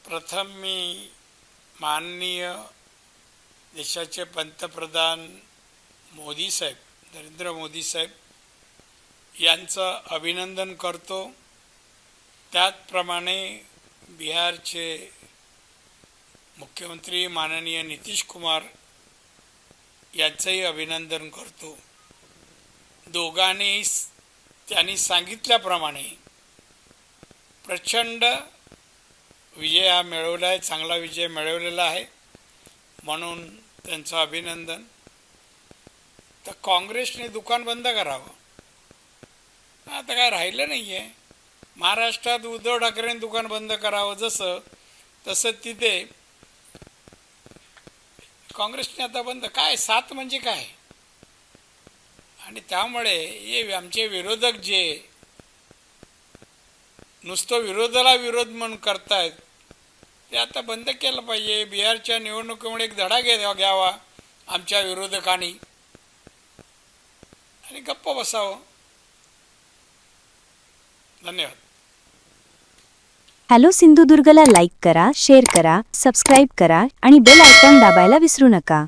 प्रथम मी माननीय देशाचे पंतप्रधान मोदी साहेब, नरेंद्र मोदी साहेब यांचं अभिनंदन करतो। त्याचप्रमाणे बिहारचे मुख्यमंत्री माननीय नितीश कुमार यांचंही अभिनंदन करतो। दोघांनी त्यांनी सांगितल्याप्रमाणे प्रचंड विजय हा मिळवला आहे, चांगला विजय मिळवलेला आहे, म्हणून त्यांचं अभिनंदन। तर काँग्रेसने दुकान बंद करावं, आता काय राहिलं नाही आहे। महाराष्ट्रात उद्धव ठाकरेंनी दुकान बंद करावं तसं तिथे काँग्रेसने आता बंद काय 7 म्हणजे काय। आणि त्यामुळे हे आमचे विरोधक जे नुसतं विरोधाला विरोध म्हणून करतायत ते आता बंद केलं पाहिजे। बिहारच्या निवडणुकीमुळे एक धडा घ्यावा आमच्या विरोधकांनी आणि गप्प बसावं। धन्यवाद। हॅलो सिंधुदुर्गला लाईक करा, शेअर करा, सबस्क्राईब करा आणि बेल आयकॉन दाबायला विसरू नका।